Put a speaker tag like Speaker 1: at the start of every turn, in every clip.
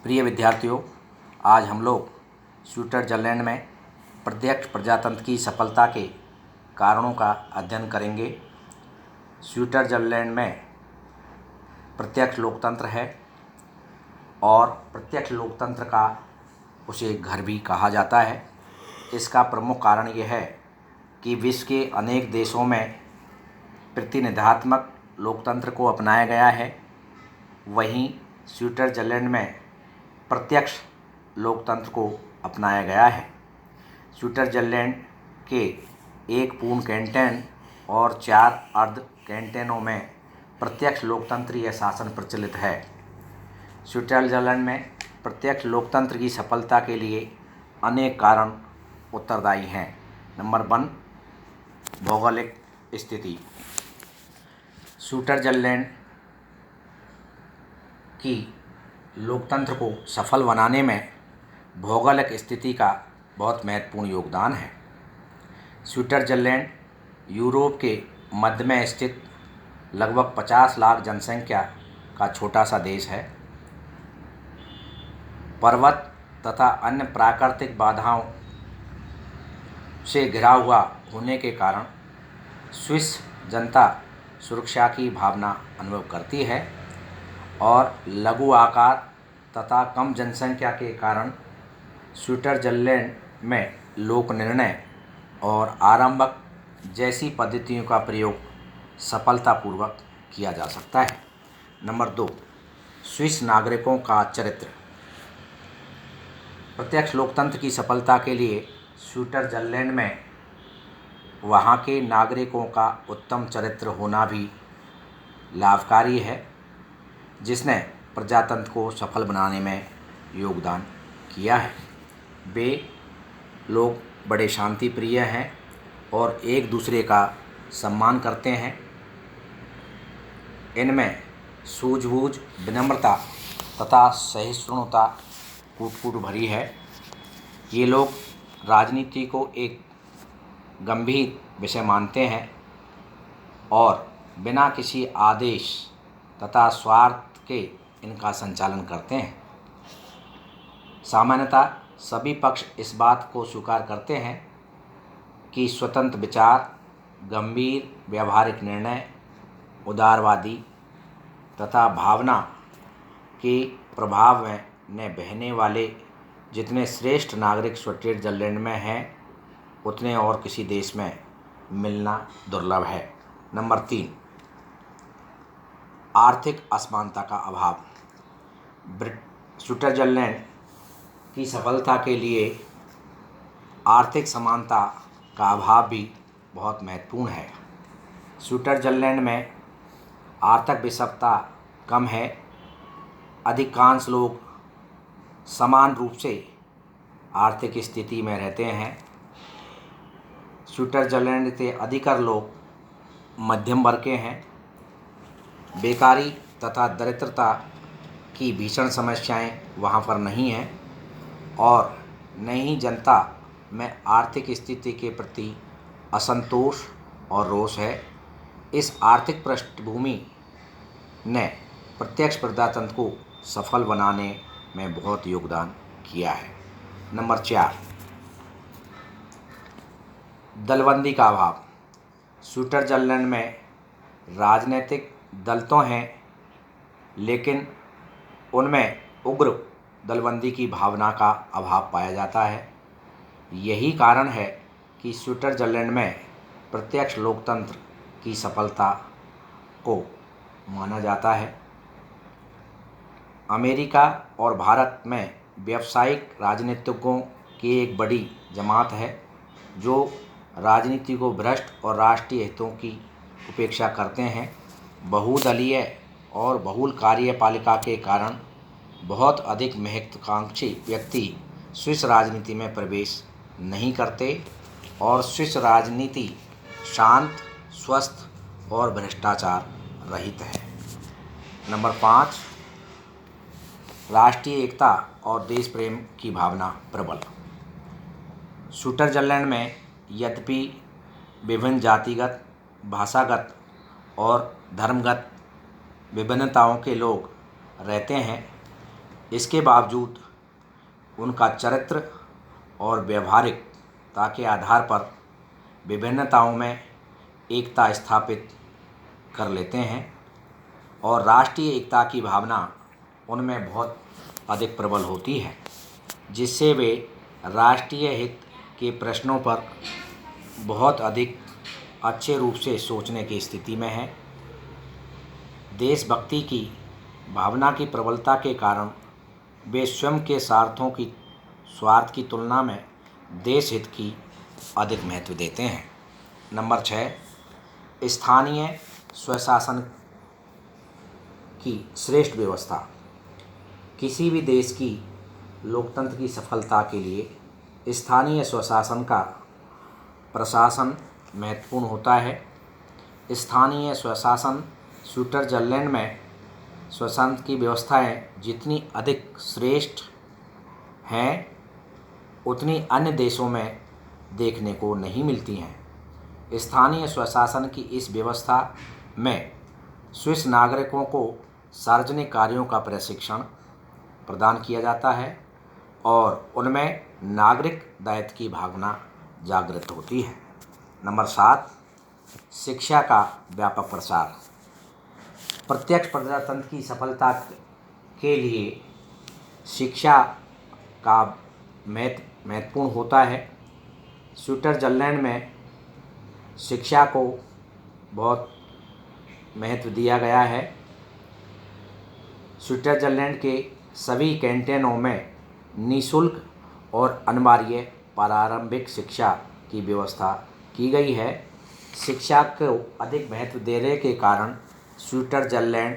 Speaker 1: प्रिय विद्यार्थियों, आज हम लोग स्विट्ज़रलैंड में प्रत्यक्ष प्रजातंत्र की सफलता के कारणों का अध्ययन करेंगे। स्विट्ज़रलैंड में प्रत्यक्ष लोकतंत्र है और प्रत्यक्ष लोकतंत्र का उसे घर भी कहा जाता है। इसका प्रमुख कारण यह है कि विश्व के अनेक देशों में प्रतिनिधात्मक लोकतंत्र को अपनाया गया है, वहीं स्विट्ज़रलैंड में प्रत्यक्ष लोकतंत्र को अपनाया गया है। स्विट्ज़रलैंड के एक पूर्ण कैंटन और 4 अर्ध कैंटनों में प्रत्यक्ष लोकतंत्रीय शासन प्रचलित है। स्विट्ज़रलैंड में प्रत्यक्ष लोकतंत्र की सफलता के लिए अनेक कारण उत्तरदायी हैं। नंबर 1, भौगोलिक स्थिति। स्विट्ज़रलैंड की लोकतंत्र को सफल बनाने में भौगोलिक स्थिति का बहुत महत्वपूर्ण योगदान है। स्विट्ज़रलैंड यूरोप के मध्य में स्थित लगभग 50 लाख जनसंख्या का छोटा सा देश है। पर्वत तथा अन्य प्राकृतिक बाधाओं से घिरा हुआ होने के कारण स्विस जनता सुरक्षा की भावना अनुभव करती है और लघु आकार तथा कम जनसंख्या के कारण स्विट्ज़रलैंड में लोक निर्णय और आरंभक जैसी पद्धतियों का प्रयोग सफलतापूर्वक किया जा सकता है। नंबर 2, स्विस नागरिकों का चरित्र। प्रत्यक्ष लोकतंत्र की सफलता के लिए स्विट्ज़रलैंड में वहाँ के नागरिकों का उत्तम चरित्र होना भी लाभकारी है, जिसने प्रजातंत्र को सफल बनाने में योगदान किया है। वे लोग बड़े शांति प्रिय हैं और एक दूसरे का सम्मान करते हैं। इनमें सूझबूझ, विनम्रता तथा सहिष्णुता कूट-कूट भरी है। ये लोग राजनीति को एक गंभीर विषय मानते हैं और बिना किसी आदेश तथा स्वार्थ के इनका संचालन करते हैं। सामान्यतः सभी पक्ष इस बात को स्वीकार करते हैं कि स्वतंत्र विचार, गंभीर व्यावहारिक निर्णय, उदारवादी तथा भावना के प्रभाव में बहने वाले जितने श्रेष्ठ नागरिक स्विट्ज़रलैंड में हैं, उतने और किसी देश में मिलना दुर्लभ है। नंबर 3, आर्थिक असमानता का अभाव। स्विट्ज़रलैंड की सफलता के लिए आर्थिक समानता का अभाव भी बहुत महत्वपूर्ण है। स्विट्ज़रलैंड में आर्थिक विषमता कम है। अधिकांश लोग समान रूप से आर्थिक स्थिति में रहते हैं। स्विट्ज़रलैंड के अधिकतर लोग मध्यम वर्ग के हैं। बेकारी तथा दरिद्रता की भीषण समस्याएं वहां पर नहीं हैं और न ही जनता में आर्थिक स्थिति के प्रति असंतोष और रोष है। इस आर्थिक पृष्ठभूमि ने प्रत्यक्ष प्रजातंत्र को सफल बनाने में बहुत योगदान किया है। नंबर 4, दलबंदी का अभाव। स्विट्ज़रलैंड में राजनीतिक दल तो हैं, लेकिन उनमें उग्र दलबंदी की भावना का अभाव पाया जाता है। यही कारण है कि स्विट्ज़रलैंड में प्रत्यक्ष लोकतंत्र की सफलता को माना जाता है। अमेरिका और भारत में व्यावसायिक राजनीतिज्ञों की एक बड़ी जमात है जो राजनीति को भ्रष्ट और राष्ट्रीय हितों की उपेक्षा करते हैं। बहुदलीय और बहुल कार्यपालिका के कारण बहुत अधिक महत्वाकांक्षी व्यक्ति स्विस राजनीति में प्रवेश नहीं करते और स्विस राजनीति शांत, स्वस्थ और भ्रष्टाचार रहित है। नंबर 5, राष्ट्रीय एकता और देश प्रेम की भावना प्रबल। स्विट्ज़रलैंड में यद्यपि विभिन्न जातिगत, भाषागत और धर्मगत विभिन्नताओं के लोग रहते हैं, इसके बावजूद उनका चरित्र और व्यवहारिकता के आधार पर विभिन्नताओं में एकता स्थापित कर लेते हैं और राष्ट्रीय एकता की भावना उनमें बहुत अधिक प्रबल होती है, जिससे वे राष्ट्रीय हित के प्रश्नों पर बहुत अधिक अच्छे रूप से सोचने की स्थिति में हैं। देशभक्ति की भावना की प्रबलता के कारण वे स्वयं के स्वार्थ की तुलना में देश हित की अधिक महत्व देते हैं। नंबर 6, स्थानीय स्वशासन की श्रेष्ठ व्यवस्था। किसी भी देश की लोकतंत्र की सफलता के लिए स्थानीय स्वशासन का प्रशासन महत्वपूर्ण होता है। स्थानीय स्वशासन स्विट्ज़रलैंड में स्वशासन की व्यवस्थाएं जितनी अधिक श्रेष्ठ हैं उतनी अन्य देशों में देखने को नहीं मिलती हैं। स्थानीय स्वशासन की इस व्यवस्था में स्विस नागरिकों को सार्वजनिक कार्यों का प्रशिक्षण प्रदान किया जाता है और उनमें नागरिक दायित्व की भावना जागृत होती है। नंबर 7, शिक्षा का व्यापक प्रसार। प्रत्यक्ष प्रजातंत्र की सफलता के लिए शिक्षा का महत्वपूर्ण होता है। स्विट्ज़रलैंड में शिक्षा को बहुत महत्व दिया गया है। स्विट्ज़रलैंड के सभी कैंटोनों में निःशुल्क और अनिवार्य प्रारंभिक शिक्षा की व्यवस्था की गई है। शिक्षा को अधिक महत्व देने के कारण स्विट्ज़रलैंड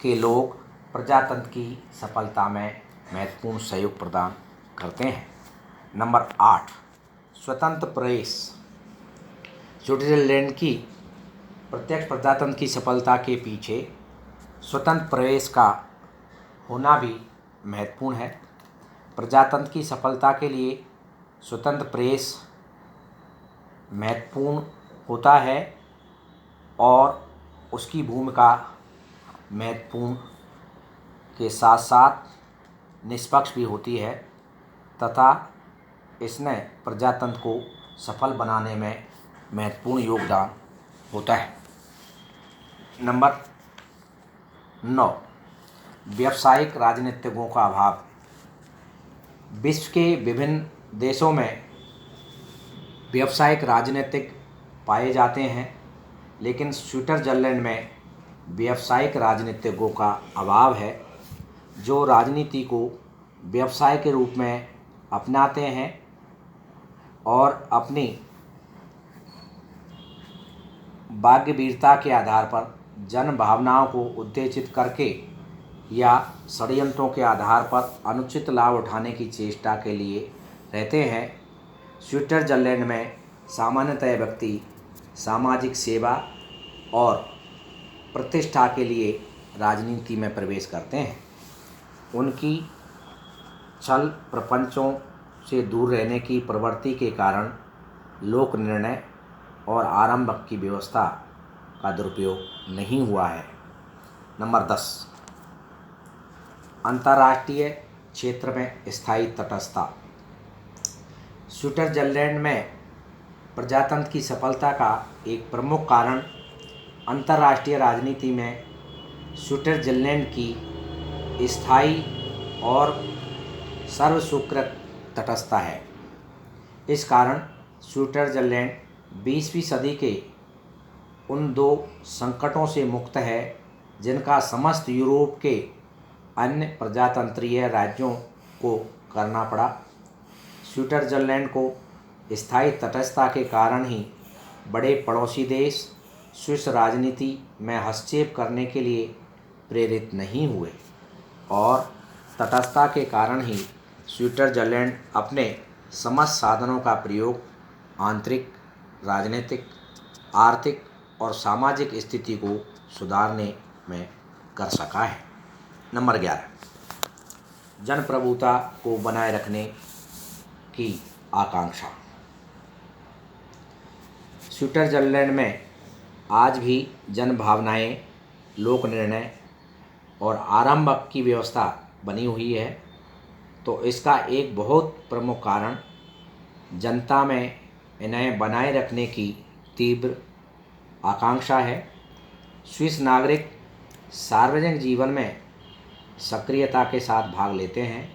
Speaker 1: के लोग प्रजातंत्र की सफलता में महत्वपूर्ण सहयोग प्रदान करते हैं। नंबर 8, स्वतंत्र प्रेस। स्विट्ज़रलैंड की प्रत्यक्ष प्रजातंत्र की सफलता के पीछे स्वतंत्र प्रेस का होना भी महत्वपूर्ण है। प्रजातंत्र की सफलता के लिए स्वतंत्र प्रेस महत्वपूर्ण होता है और उसकी भूमिका महत्वपूर्ण के साथ साथ निष्पक्ष भी होती है तथा इसने प्रजातंत्र को सफल बनाने में महत्वपूर्ण योगदान होता है। नंबर 9, व्यावसायिक राजनीतिज्ञों का अभाव। विश्व के विभिन्न देशों में व्यावसायिक राजनीतिज्ञ पाए जाते हैं, लेकिन स्विट्ज़रलैंड में व्यावसायिक राजनीतिज्ञों का अभाव है जो राजनीति को व्यवसाय के रूप में अपनाते हैं और अपनी भाग्यवीरता के आधार पर जन भावनाओं को उत्तेजित करके या षड्यंत्रों के आधार पर अनुचित लाभ उठाने की चेष्टा के लिए रहते हैं। स्विट्ज़रलैंड में सामान्यतः व्यक्ति सामाजिक सेवा और प्रतिष्ठा के लिए राजनीति में प्रवेश करते हैं। उनकी छल प्रपंचों से दूर रहने की प्रवृत्ति के कारण लोक निर्णय और आरंभ की व्यवस्था का दुरुपयोग नहीं हुआ है। नंबर 10, अंतर्राष्ट्रीय क्षेत्र में स्थायी तटस्थता। स्विट्ज़रलैंड में प्रजातंत्र की सफलता का एक प्रमुख कारण अंतर्राष्ट्रीय राजनीति में स्विट्ज़रलैंड की स्थायी और सर्वस्वीकृत तटस्थता है। इस कारण स्विट्ज़रलैंड 20वीं सदी के उन 2 संकटों से मुक्त है जिनका समस्त यूरोप के अन्य प्रजातंत्रीय राज्यों को करना पड़ा। स्विट्ज़रलैंड को स्थायी तटस्थता के कारण ही बड़े पड़ोसी देश स्विस राजनीति में हस्तक्षेप करने के लिए प्रेरित नहीं हुए और तटस्थता के कारण ही स्विट्ज़रलैंड अपने समस्त साधनों का प्रयोग आंतरिक, राजनीतिक, आर्थिक और सामाजिक स्थिति को सुधारने में कर सका है। नंबर 11, जनप्रभुता को बनाए रखने की आकांक्षा। स्विट्ज़रलैंड में आज भी जन भावनाएं, लोक निर्णय और आरंभ की व्यवस्था बनी हुई है, तो इसका एक बहुत प्रमुख कारण जनता में इन्हें बनाए रखने की तीव्र आकांक्षा है। स्विस नागरिक सार्वजनिक जीवन में सक्रियता के साथ भाग लेते हैं,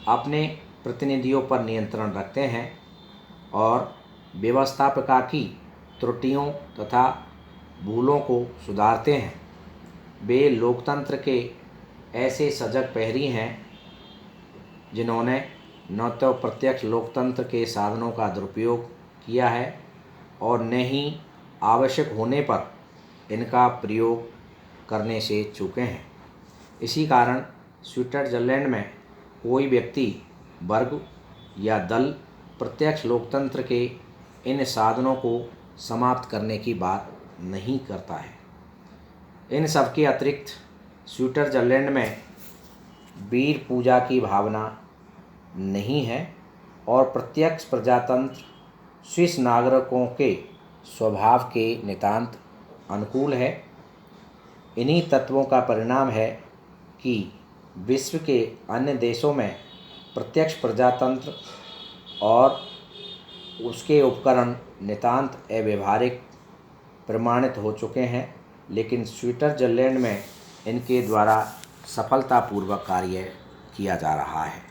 Speaker 1: अपने प्रतिनिधियों पर नियंत्रण रखते हैं और व्यवस्थापिका की त्रुटियों तथा भूलों को सुधारते हैं। वे लोकतंत्र के ऐसे सजग प्रहरी हैं जिन्होंने न तो प्रत्यक्ष लोकतंत्र के साधनों का दुरुपयोग किया है और न ही आवश्यक होने पर इनका प्रयोग करने से चूके हैं। इसी कारण स्विट्ज़रलैंड में कोई व्यक्ति, वर्ग या दल प्रत्यक्ष लोकतंत्र के इन साधनों को समाप्त करने की बात नहीं करता है। इन सब के अतिरिक्त स्विट्ज़रलैंड में वीर पूजा की भावना नहीं है और प्रत्यक्ष प्रजातंत्र स्विस नागरिकों के स्वभाव के नितांत अनुकूल है। इन्हीं तत्वों का परिणाम है कि विश्व के अन्य देशों में प्रत्यक्ष प्रजातंत्र और उसके उपकरण नितांत अव्यावहारिक प्रमाणित हो चुके हैं, लेकिन स्विट्ज़रलैंड में इनके द्वारा सफलतापूर्वक कार्य किया जा रहा है।